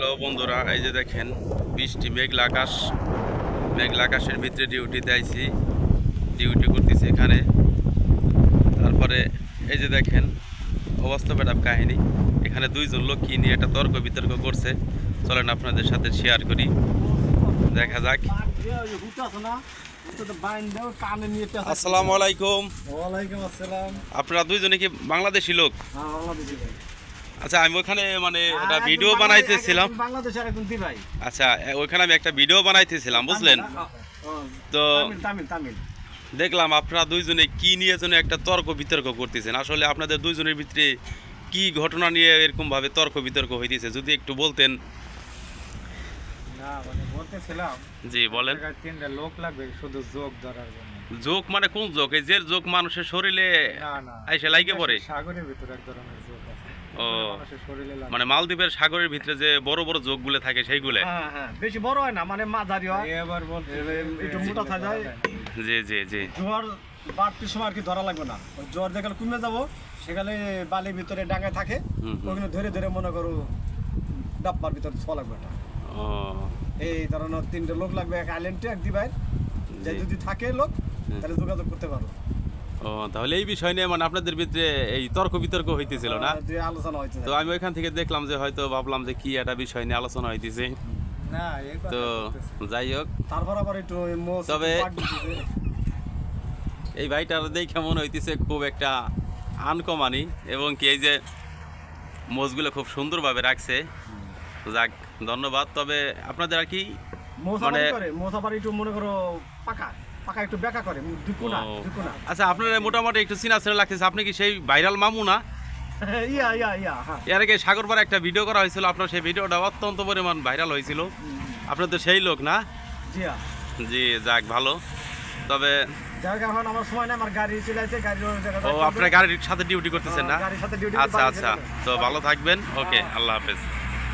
Hello বন্ধুরা, এই যে দেখেন বৃষ্টি মেঘলা আকাশের ভিতরে ডিউটিতে আইছি, ডিউটি করতেছি এখানে। তারপরে এই যে দেখেন অবস্থা বেড়াপ কাহিনী। এখানে দুইজন লোক কি নিয়ে একটা তর্ক বিতর্ক করছে, চলেন আপনাদের সাথে শেয়ার করি, দেখা যাক। আসসালামু আলাইকুম। ওয়ালাইকুম আসসালাম। আপনারা দুইজনে কি বাংলাদেশি লোক? হ্যাঁ, বাংলাদেশি ভাই। আচ্ছা, আমি ওখানে মানে একটা একজন ভিডিও বাংলাদেশ- বানাইতেছিলাম। একজন বাংলাদেশের একজন দি ভাই। আচ্ছা, ওইখানে আমি একটা ভিডিও বানাইতেছিলাম, বুঝলেন ও, তো। তামিল। দেখলাম আপনারা দুইজনে কি নিয়ে যেন একটা তর্ক বিতর্ক করতেছেন। আসলে আপনাদের দুইজনের ভিতরে কি ঘটনা নিয়ে এরকম ভাবে তর্ক বিতর্ক হইতেছে, যদি একটু বলতেন। না মানে বলতেছিলাম, জি বলেন। জায়গায় তিনটা লোক লাগবে শুধু যোগ ধরার জন্য। যোগ মানে কোন যোগ? এই যে যোগ মানুষের শরীরে না আইসে লাইগে পড়ে? সাগরের ভিতরে এক ধরনের যোগ আছে। ও, মানুষের শরীরে লাগে। মানে মালদ্বীপের সাগরের ভিতরে যে বড় বড় যোগগুলো থাকে সেইগুলো? হ্যাঁ, বেশি বড় হয় না, মানে মাঝারি হয়। এবার বলতে একটু মোটা থাকে। জি জি জি। জোয়ার বাড়তির সময় আর কি ধরা লাগবে না। ওই জোয়ার দেখলে কমে যাবো, সেখানে বালির ভিতরে ডাঙায় থাকে, ওখানে ধরে ধরে মনে করো ডাব্বার ভিতরে ছোঁয়া লাগবে না। ও, এই ধরনের তিনটে লোক লাগবে, এক আইল্যান্ডে এক দিবাই। যে যদি থাকে লোক তাহলে যোগাযোগ করতে পারো। ও, তাহলে এই বিষয় নিয়ে মানে আপনাদের ভিতরে এই তর্ক বিতর্ক হইতেছিল না? যে আলোচনা হয়েছে। তো আমি ওইখান থেকে দেখলাম যে হয়তো ভাবলাম যে কি একটা বিষয় নিয়ে আলোচনা হইতেছে। না, তো যাই হোক, তারপর আবার একটু তবে- এই ভাইটার দেখে মনে হইতেছে খুব একটা আনকমানি, এবং কি এই যে মোজগুলো খুব সুন্দরভাবে রাখছে। যাক, ধন্যবাদ। তবে আপনাদের আর কি মানে মানে- মোসাফার একটু মনে করো পাকা পাকা একটু বেকা করে দুকুনা ও। দুকুনা। আচ্ছা, আপনার মোটামুটি একটু চিনা চেনা লাগতেছে। আপনি কি সেই ভাইরাল মামু না? ইয়া হ্যাঁ। এর আগে সাগরপাড়ে একটা ভিডিও করা হয়েছিল, আপনার সেই ভিডিওটা অত্যন্ত পরিমাণ ভাইরাল হয়েছিল। আপনার তো সেই লোক না? জিয়া জি, যাক ভালো। তবে যার এখন আমার সময় নাই, আমার গাড়ি চলাইছে, গাড়ি ও, আপনার গাড়ির সাথে ডিউটি করতেছেন না? গাড়ির সাথে ডিউটি। আচ্ছা আচ্ছা, তো ভালো থাকবেন। ওকে, আল্লাহ হাফেজ।